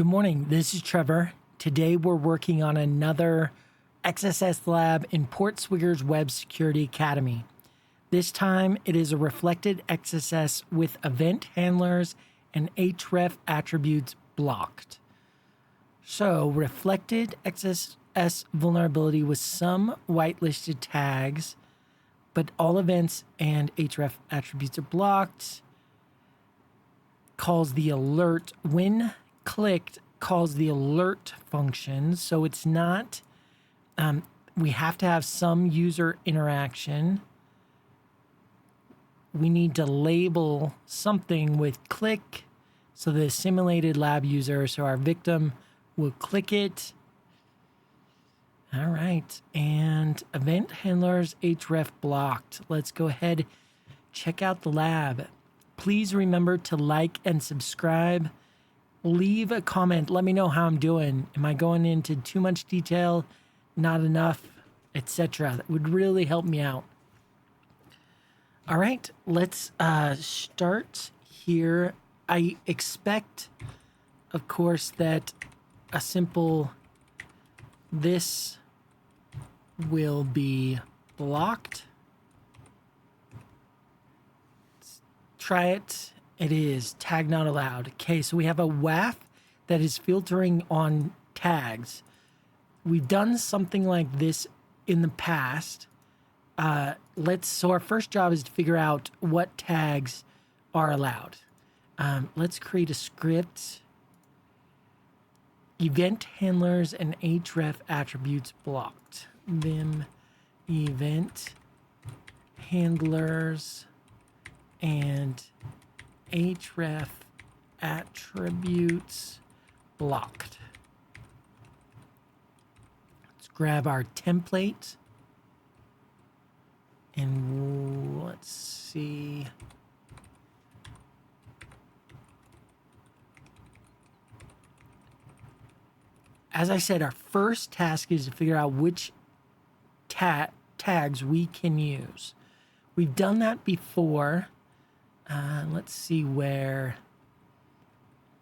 Good morning, this is Trevor. Today we're working on another XSS lab in PortSwigger's Web Security Academy. This time it is a reflected XSS with event handlers and HREF attributes blocked. So reflected XSS vulnerability with some whitelisted tags, but all events and HREF attributes are blocked. Calls the alert when clicked, calls the alert function. So it's not, we have to have some user interaction. We need to label something with click. So the simulated lab user, so our victim will click it. All right. And event handlers href blocked. Let's go ahead, check out the lab. Please remember to like and subscribe. Leave a comment. Let me know how I'm doing. Am I going into too much detail, not enough, etc.? That would really help me out. All right, let's start here. I expect, of course, that a simple this will be blocked. Let's try it. It is tag not allowed. Okay, so we have a WAF that is filtering on tags. We've done something like this in the past. So our first job is to figure out what tags are allowed. Let's create a script. Event handlers and href attributes blocked. Vim event handlers and href attributes blocked. Let's grab our template and let's see. As I said, our first task is to figure out which tags we can use. We've done that before. Let's see where.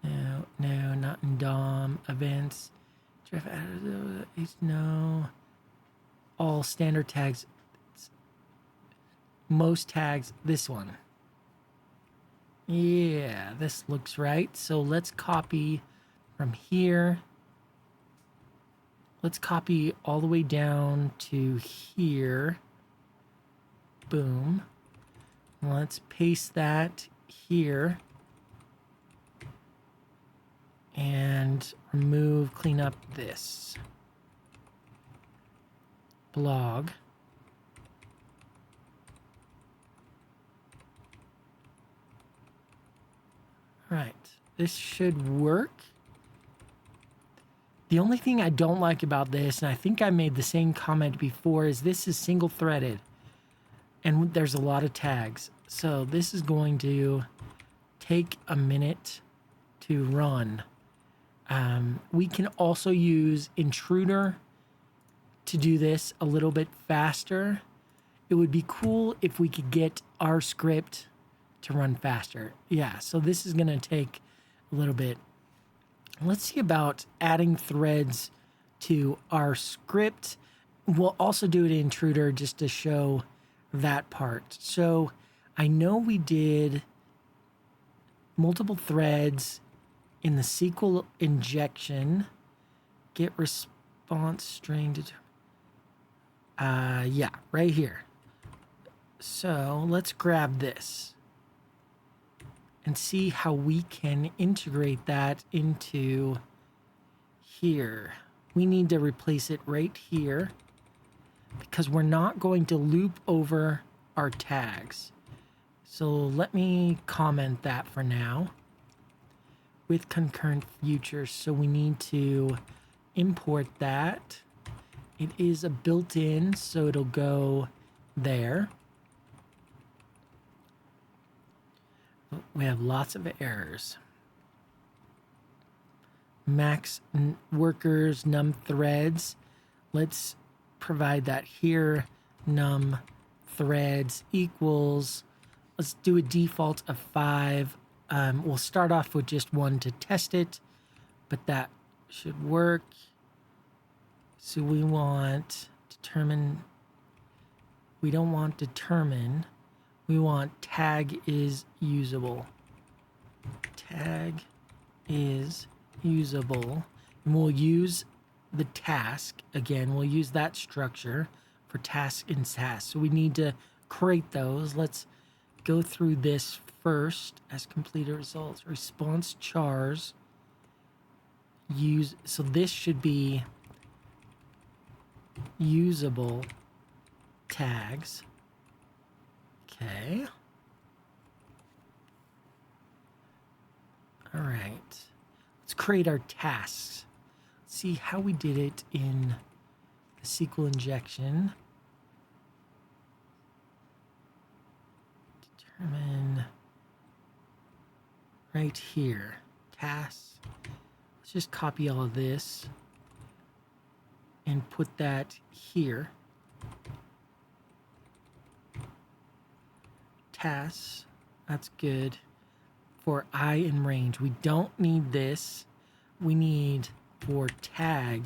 No, not in DOM. Events. No. All standard tags. Most tags. This one. Yeah, this looks right. So let's copy from here. Let's copy all the way down to here. Boom. Let's paste that here and clean up this blog. All right, this should work. The only thing I don't like about this, and I think I made the same comment before, is this is single threaded. And there's a lot of tags. So this is going to take a minute to run. We can also use intruder to do this a little bit faster. It would be cool if we could get our script to run faster. Yeah, so this is going to take a little bit. Let's see about adding threads to our script. We'll also do it in intruder just to show that part. So I know we did multiple threads in the SQL injection. Get response string to yeah, right here. So let's grab this and see how we can integrate that into here. We need to replace it right here, because we're not going to loop over our tags. So let me comment that for now with concurrent futures. So we need to import that. It is a built-in, so it'll go there. We have lots of errors. Max workers, num threads. Let's provide that here. Num threads equals, let's do a default of 5. We'll start off with just 1 to test it. but that should work. So we want determine, we don't want determine, we want tag is usable. Tag is usable. And we'll use the task. Again, we'll use that structure for task and task. So we need to create those. Let's go through this first as completed results. Response chars. Use, so this should be usable tags. Okay. All right. Let's create our tasks. Let's see how we did it in the SQL injection. Determine right here. Tasks. Let's just copy all of this and put that here. Tasks. That's good. For I in range. We don't need this. We need for tag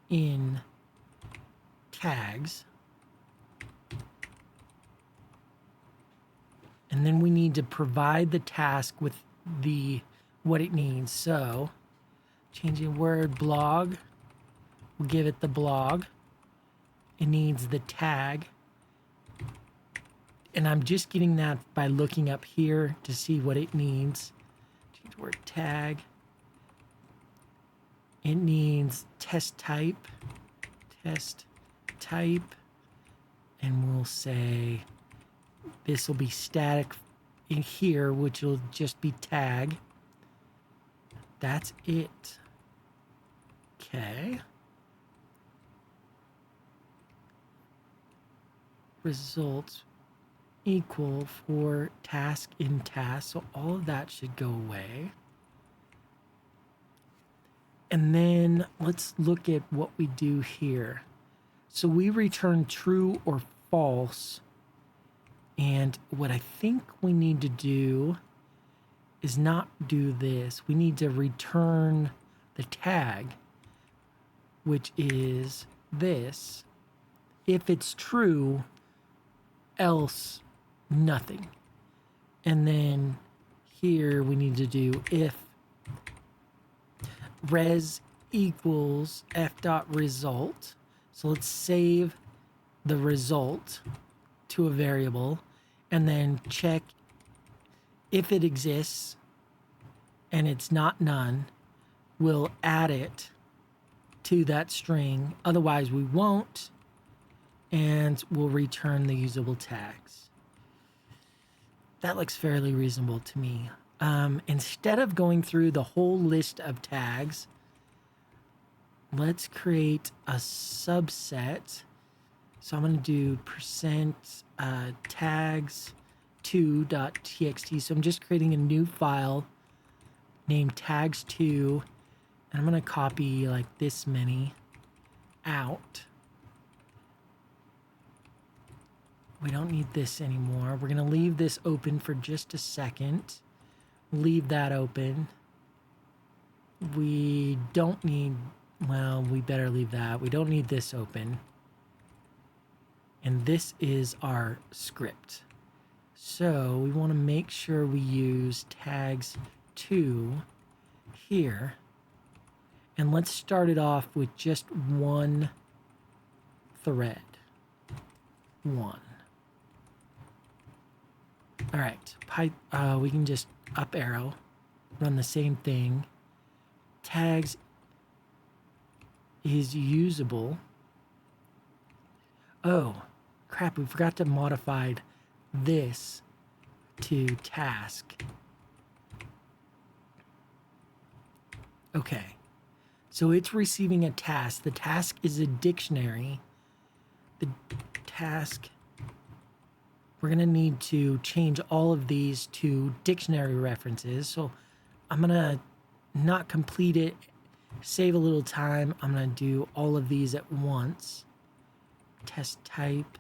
in tags. And then we need to provide the task with the what it needs. So changing word blog. We'll give it the blog. It needs the tag. And I'm just getting that by looking up here to see what it needs. Change word tag. It needs test type. Test type. And we'll say this will be static in here, which will just be tag. That's it. Okay. Results equal for task in task. So all of that should go away. And then let's look at what we do here. So we return true or false. And what I think we need to do is not do this. We need to return the tag, which is this. If it's true, else nothing. And then here we need to do if res equals f dot result. So let's save the result to a variable and then check if it exists and it's not none, we'll add it to that string. Otherwise we won't, and we'll return the usable tags. That looks fairly reasonable to me. Instead of going through the whole list of tags, let's create a subset. So I'm going to do percent tags2.txt. So I'm just creating a new file named tags2, and I'm going to copy like this many out. We don't need this anymore. We're going to leave this open for just a second. Leave that open. We don't need, well, we better leave that. We don't need this open. And this is our script. So we want to make sure we use tags2 here. And let's start it off with just one thread. One. All right, we can just up arrow, run the same thing. Tags is usable. Oh, crap, we forgot to modify this to task. Okay, so it's receiving a task. The task is a dictionary. The task, we're going to need to change all of these to dictionary references. So I'm going to not complete it, save a little time. I'm going to do all of these at once. Test type,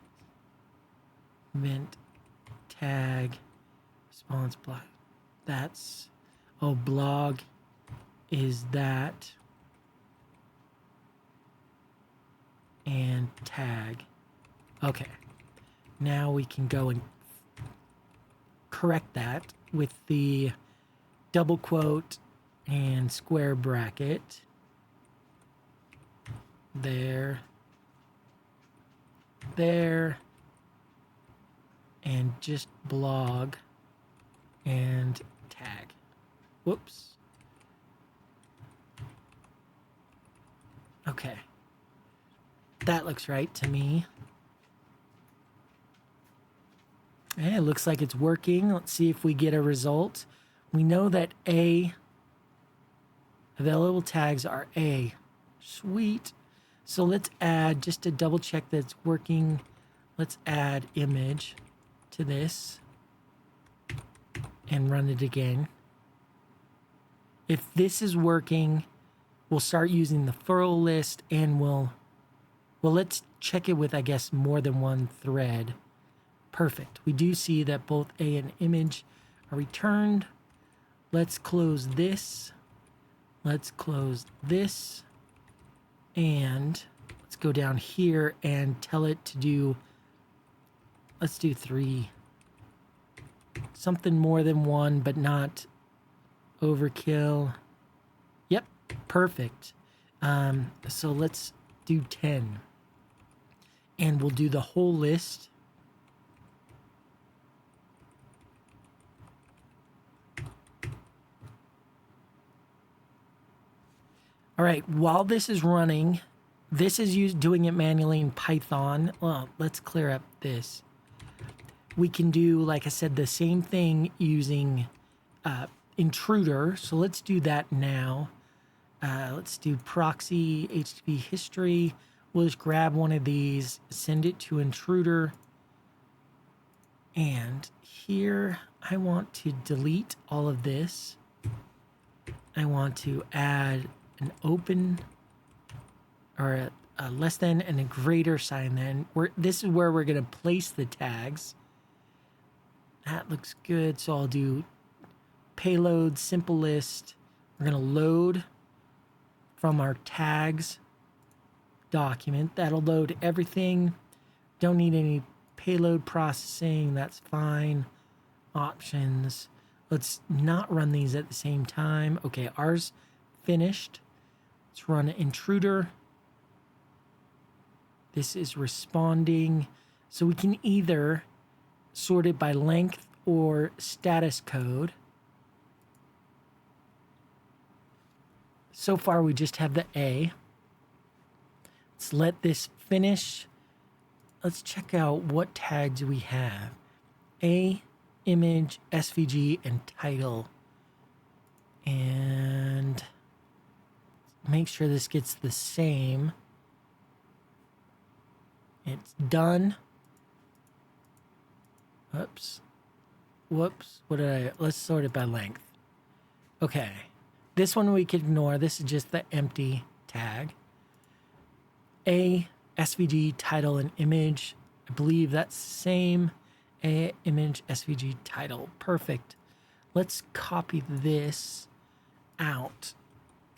event, tag, response block. That's, oh, blog is that and tag. Okay, now we can go and correct that with the double quote and square bracket. There, and just blog and tag. Whoops. Okay. That looks right to me. And it looks like it's working. Let's see if we get a result. We know that available tags are A. Sweet. So let's add, just to double check that it's working, let's add image to this and run it again. If this is working, we'll start using the furl list and well, let's check it with, I guess, more than one thread. Perfect. We do see that both A and image are returned. Let's close this. Let's close this. And let's go down here and tell it to do, let's do 3. Something more than 1, but not overkill. Yep, perfect. So let's do 10. And we'll do the whole list. All right, while this is running, this is doing it manually in Python. Well, let's clear up this. We can do, like I said, the same thing using intruder. So let's do that now. Let's do proxy HTTP history. We'll just grab one of these, send it to intruder. And here I want to delete all of this. I want to add an open or a less than and a greater sign then. This is where we're going to place the tags. That looks good. So I'll do payload simple list. We're going to load from our tags document. That'll load everything. Don't need any payload processing. That's fine. Options. Let's not run these at the same time. Okay, ours finished. Let's run intruder. This is responding. So we can either sort it by length or status code. So far we just have the A. Let's let this finish. Let's check out what tags we have. A, image, SVG, and title. And make sure this gets the same. It's done. Whoops. What did I... Let's sort it by length. Okay. This one we can ignore. This is just the empty tag. A, SVG, title, and image. I believe that's the same. A, image, SVG, title. Perfect. Let's copy this out.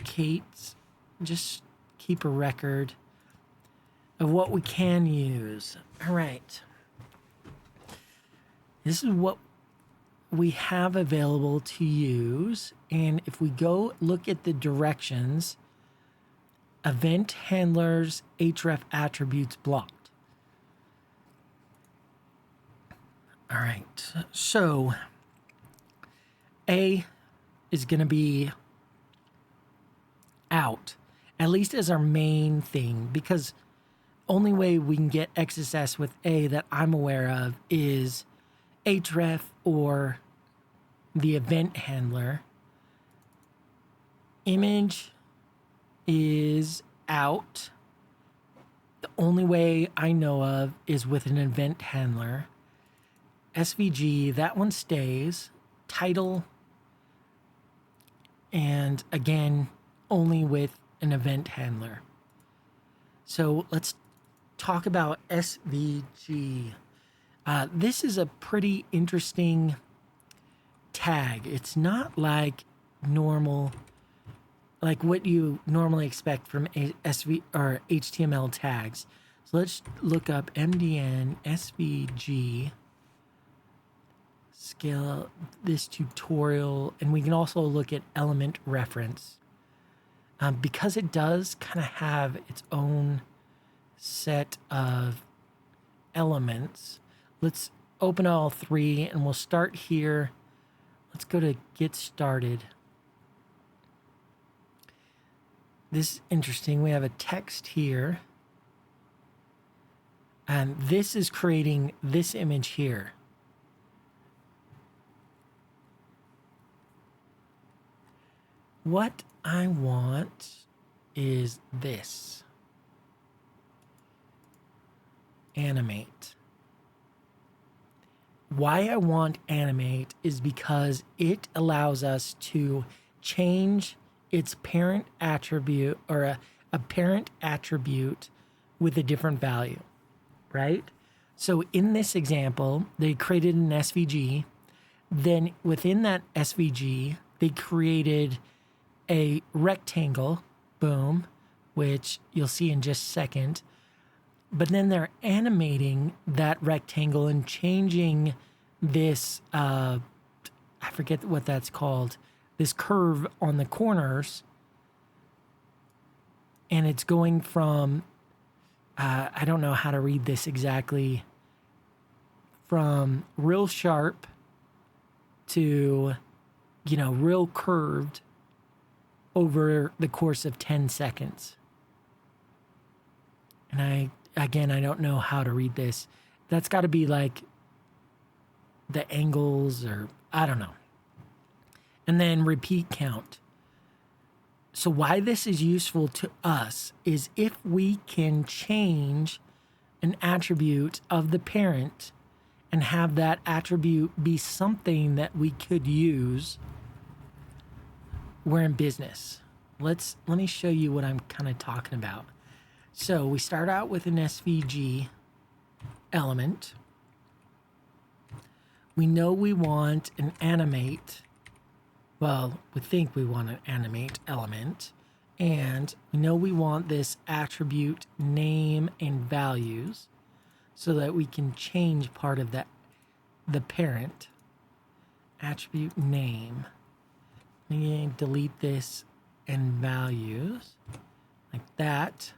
Kate, just keep a record of what we can use. All right. This is what we have available to use. And if we go look at the directions, event handlers, HREF attributes blocked. All right. So A is going to be out, at least as our main thing, because only way we can get XSS with A that I'm aware of is HREF or the event handler. Image is out. The only way I know of is with an event handler. SVG, that one stays. Title, and again, only with an event handler. So let's talk about SVG. This is a pretty interesting tag. It's not like normal like what you normally expect from SV or HTML tags. So let's look up MDN SVG, scale this tutorial, and we can also look at element reference. Because it does kind of have its own set of elements, let's open all three and we'll start here. Let's go to get started. This is interesting. We have a text here. And this is creating this image here. What I want is this. Animate. Why I want animate is because it allows us to change its parent attribute, or a parent attribute with a different value, right? So in this example, they created an SVG. Then within that SVG, they created a rectangle, boom, which you'll see in just a second. But then they're animating that rectangle and changing this, I forget what that's called, this curve on the corners. And it's going from, I don't know how to read this exactly, from real sharp to, real curved over the course of 10 seconds. And I don't know how to read this. That's got to be like the angles, or I don't know. And then repeat count. So why this is useful to us is if we can change an attribute of the parent and have that attribute be something that we could use, we're in business. Let me show you what I'm kind of talking about. So we start out with an SVG element. We know we want an animate. Well, we think we want an animate element. And we know we want this attribute name and values so that we can change part of that, the parent. Attribute name. I'm going to delete this and values like that.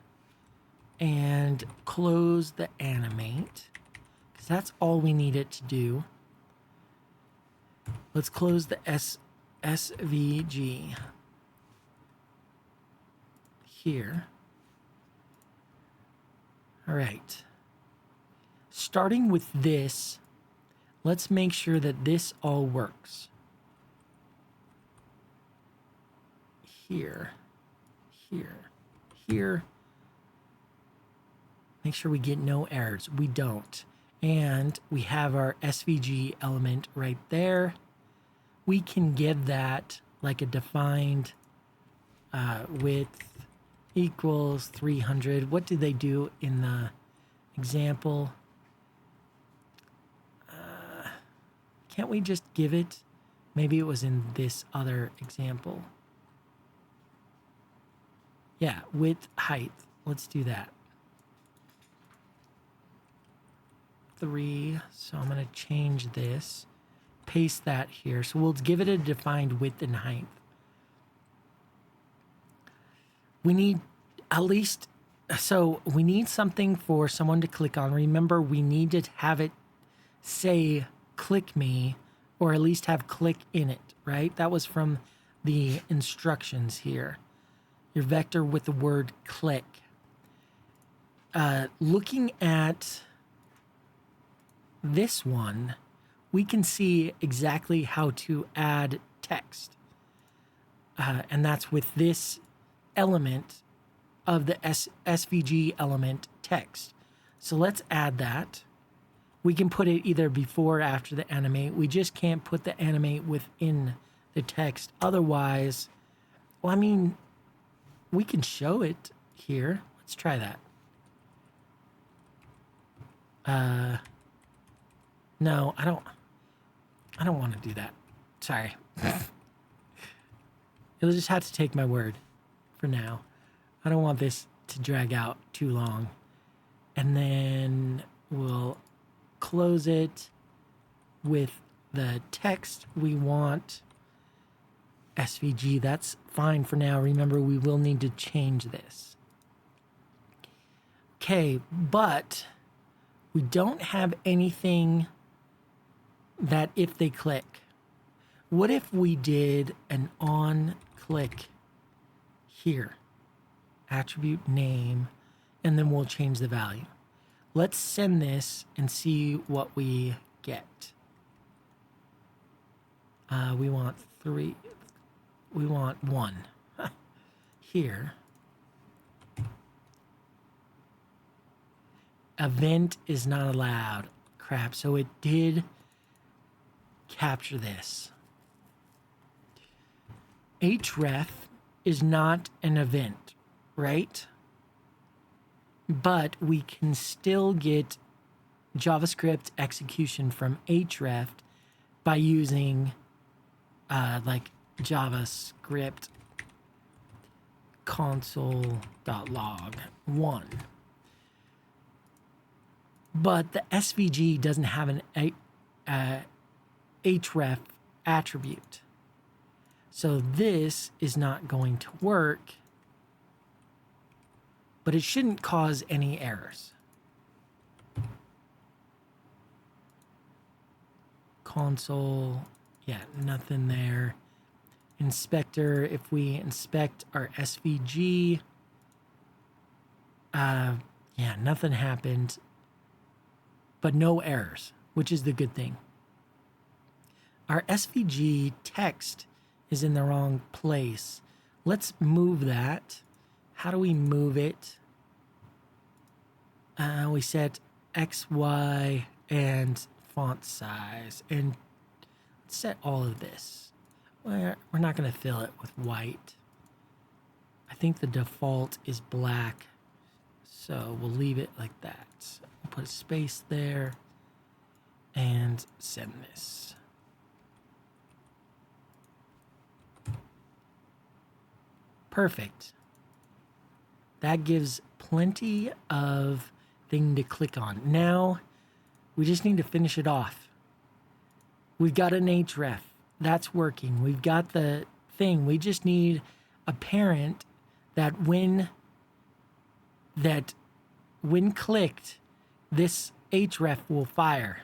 And close the animate, because that's all we need it to do. Let's close the SVG here. All right. Starting with this, let's make sure that this all works. Here, here, here. Make sure we get no errors. We don't. And we have our SVG element right there. We can give that like a defined width equals 300. What did they do in the example? Can't we just give it? Maybe it was in this other example. Yeah, width, height. Let's do that. 3. So I'm going to change this, paste that here. So we'll give it a defined width and height. We need at least, so we need something for someone to click on. Remember, we need to have it say click me, or at least have click in it, right? That was from the instructions here. Your vector with the word click. Looking at this one, we can see exactly how to add text. And that's with this element of the SVG element text. So let's add that. We can put it either before or after the animate. We just can't put the animate within the text. Otherwise, well, I mean, we can show it here. Let's try that. No, I don't want to do that. Sorry. You'll just have to take my word. for now. I don't want this to drag out too long. And then we'll close it with the text we want. SVG, that's fine for now. Remember, we will need to change this. Okay, but we don't have anything that if they click. What if we did an on click here? Attribute name, and then we'll change the value. Let's send this and see what we get. We want 3. We want 1. Here. Event is not allowed. Crap, so it did capture this. HREF is not an event, right? But we can still get JavaScript execution from HREF by using like JavaScript console.log 1. But the SVG doesn't have an HREF attribute. So this is not going to work, but it shouldn't cause any errors. Console, yeah, nothing there. Inspector, if we inspect our SVG, yeah, nothing happened, but no errors, which is the good thing. Our SVG text is in the wrong place. Let's move that. How do we move it? We set X, Y, and font size, and set all of this. We're not going to fill it with white. I think the default is black, so we'll leave it like that. We'll put a space there and send this. Perfect. That gives plenty of thing to click on. Now, we just need to finish it off. We've got an HREF. That's working. We've got the thing. We just need a parent that when clicked, this HREF will fire.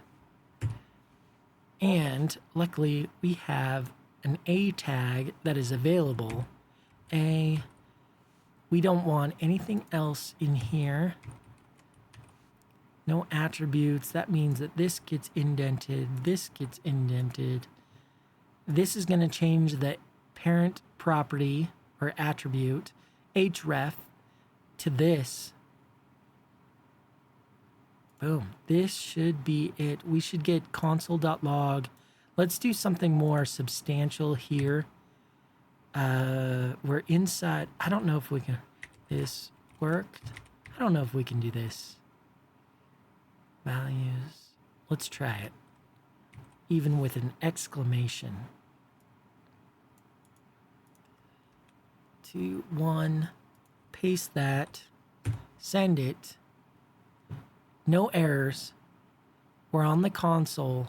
And luckily, we have an A tag that is available. We don't want anything else in here. No attributes. That means that this gets indented. This gets indented. This is going to change the parent property or attribute, HREF, to this. Boom. This should be it. We should get console.log. Let's do something more substantial here. We're inside. I don't know if we can. This worked. I don't know if we can do this. Values. Let's try it. Even with an exclamation. 2, 1. Paste that. Send it. No errors. We're on the console.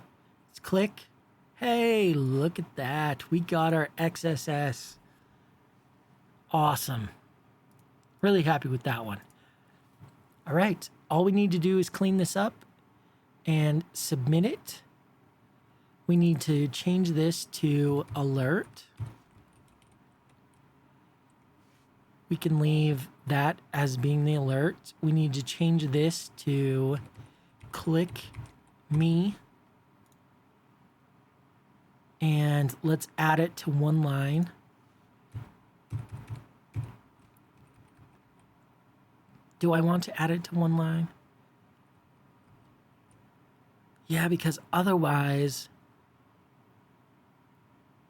Let's click. Hey, look at that. We got our XSS. Awesome. Really happy with that one. All right. All we need to do is clean this up and submit it. We need to change this to alert. We can leave that as being the alert. We need to change this to click me. And let's add it to one line. Do I want to add it to one line? Yeah, because otherwise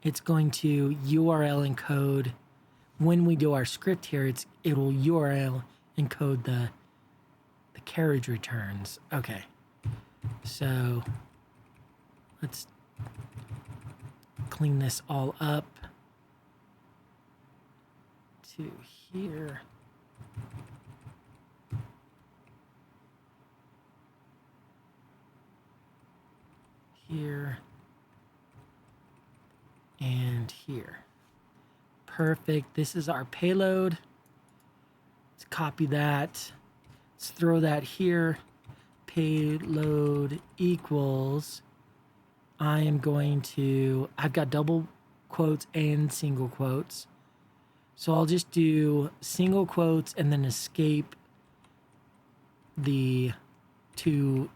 it's going to URL encode. When we do our script here, it will URL encode the carriage returns. Okay. So let's clean this all up to here. Here. And here. Perfect. This is our payload. Let's copy that. Let's throw that here. Payload equals, I've got double quotes and single quotes. So I'll just do single quotes and then escape these two.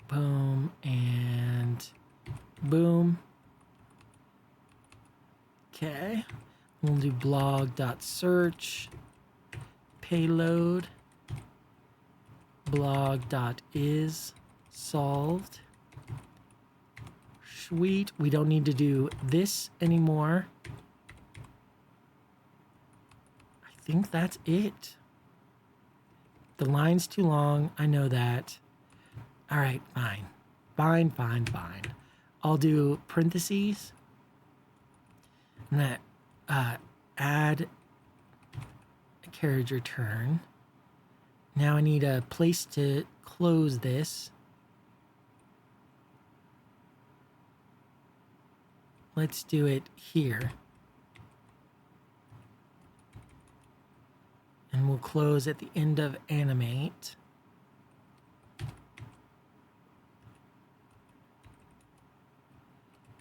Boom and boom. Okay. We'll do blog.search payload blog.is solved. Sweet. We don't need to do this anymore. I think that's it. The line's too long. I know that. All right, fine. Fine. I'll do parentheses. I'm going to add a carriage return. Now I need a place to close this. Let's do it here. And we'll close at the end of animate.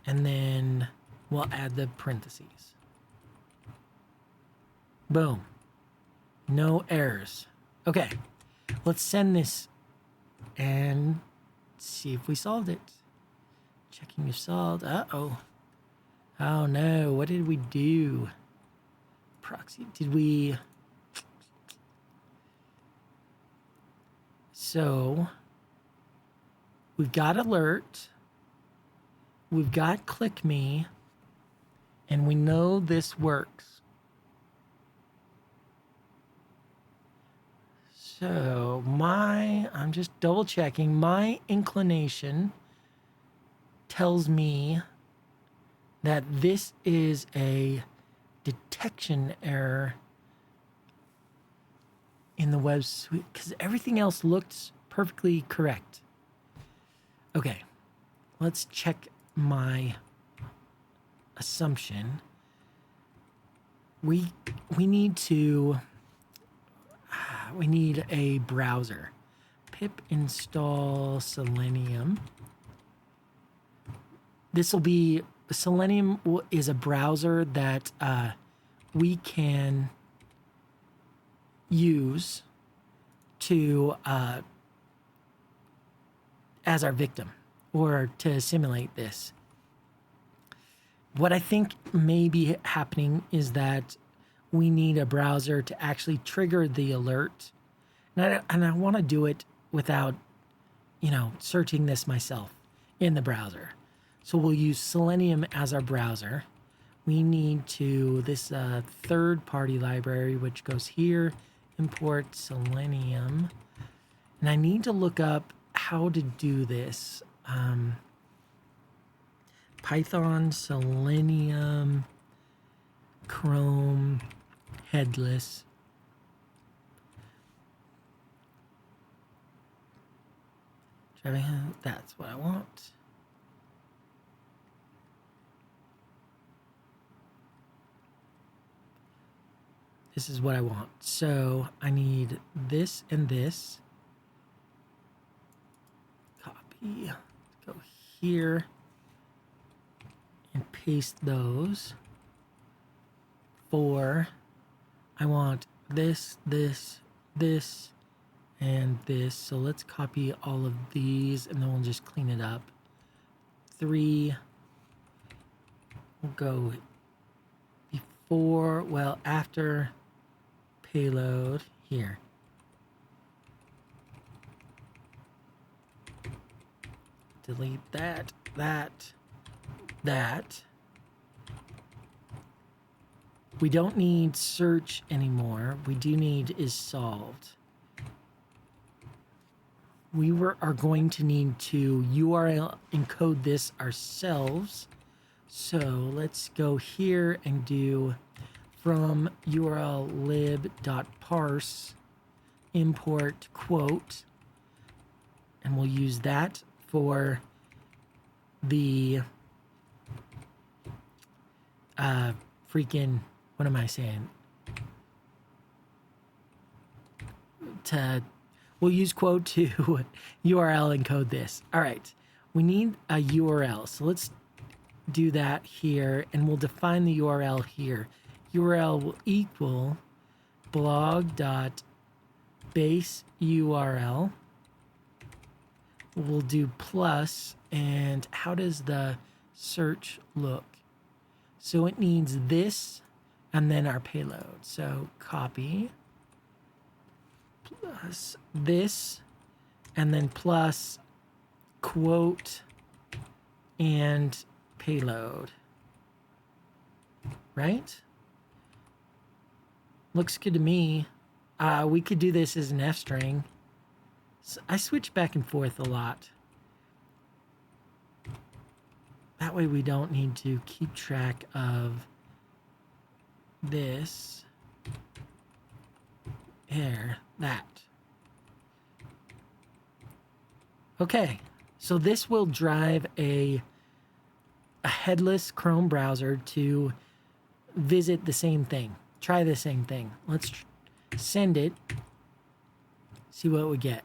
And then we'll add the parentheses. Boom. No errors. Okay, let's send this and see if we solved it. Checking if solved. Uh-oh. Oh no, what did we do? Proxy, did we... So, we've got alert, we've got click me, and we know this works. So I'm just double checking, my inclination tells me that this is a detection error in the web suite because everything else looks perfectly correct. Okay, let's check my assumption. We need a browser. Pip install Selenium. Selenium is a browser that we can use to as our victim or to simulate this. What I think may be happening is that we need a browser to actually trigger the alert. And I want to do it without, searching this myself in the browser. So we'll use Selenium as our browser. We need this third-party library, which goes here, import Selenium. And I need to look up how to do this. Python, Selenium, Chrome, headless. That's what I want. This is what I want. So I need this and this. Copy. Go here and paste those. I want this, and this. So let's copy all of these and then we'll just clean it up. 3. We'll go after payload here. Delete that. We don't need search anymore. We do need is solved. We are going to need to URL encode this ourselves. So let's go here and do from URL lib.parse import quote, and we'll use that for the freaking, what am I saying? We'll use quote to URL encode this. All right, we need a URL. So let's do that here, and we'll define the URL here. URL will equal blog.base URL. We'll do plus, and how does the search look? So it needs this and then our payload. So copy plus this and then plus quote and payload. Right? Looks good to me. We could do this as an F string. So I switch back and forth a lot. That way we don't need to keep track of this. Here, that. Okay, so this will drive a headless Chrome browser to visit the same thing. Try the same thing. Let's send it. See what we get.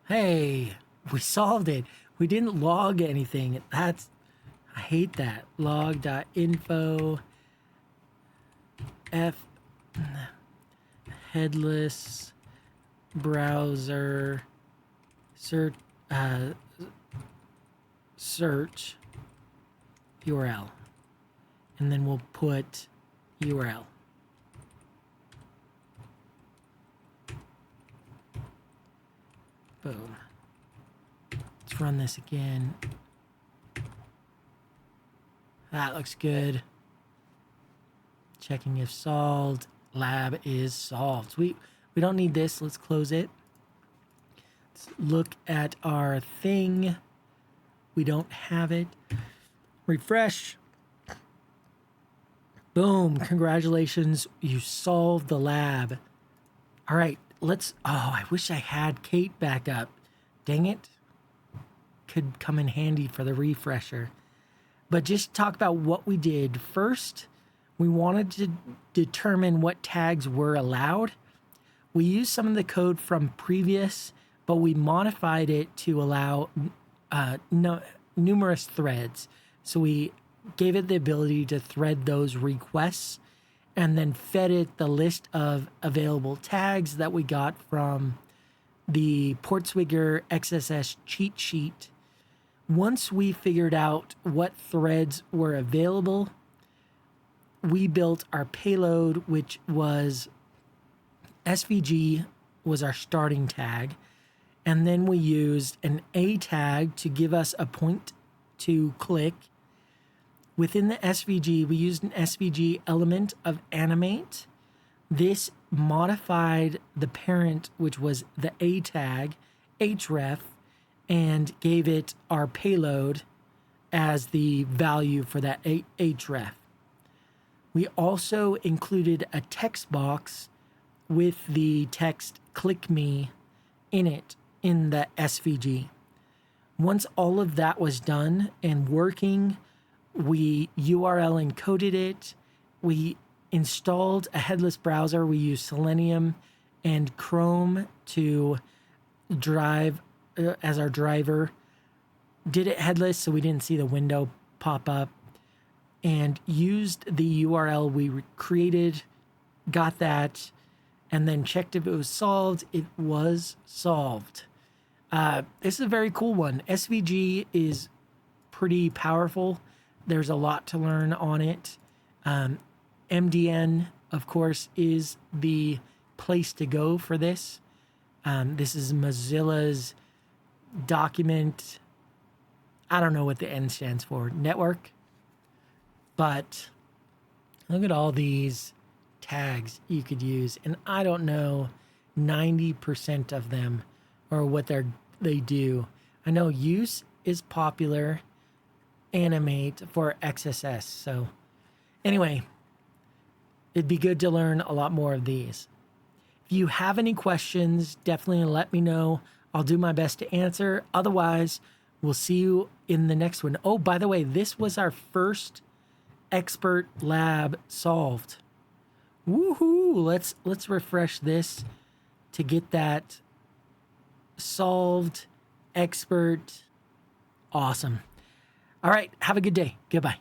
Hey, we solved it. We didn't log anything. I hate that. Log.info f headless browser search URL. And then we'll put URL. Boom. Let's run this again. That looks good. Checking if solved. Lab is solved. We don't need this. Let's close it. Let's look at our thing. We don't have it. Refresh. Boom. Congratulations. You solved the lab. All right. I wish I had Kate back up. Dang it. Could come in handy for the refresher. But just talk about what we did. First, we wanted to determine what tags were allowed. We used some of the code from previous, but we modified it to allow numerous threads. So we gave it the ability to thread those requests and then fed it the list of available tags that we got from the PortSwigger XSS cheat sheet. Once we figured out what threads were available, we built our payload, which was SVG was our starting tag. And then we used an A tag to give us a point to click. Within the SVG, we used an SVG element of animate. This modified the parent, which was the A tag, HREF, and gave it our payload as the value for that HREF. We also included a text box with the text "click me" in it in the SVG. Once all of that was done and working, we URL encoded it. We installed a headless browser. We used Selenium and Chrome to drive as our driver. Did it headless so we didn't see the window pop up, and used the URL we created, got that, and then checked if it was solved. It was solved. This is a very cool one. SVG is pretty powerful. There's a lot to learn on it. MDN, of course, is the place to go for this. This is Mozilla's document. I don't know what the N stands for, network. But look at all these tags you could use. And I don't know 90% of them or what they do. I know use is popular, animate for XSS. So anyway, it'd be good to learn a lot more of these. If you have any questions, definitely let me know. I'll do my best to answer. Otherwise, we'll see you in the next one. Oh, by the way, this was our first expert lab solved. Woohoo! Let's refresh this to get that solved expert. Awesome. All right, have a good day. Goodbye.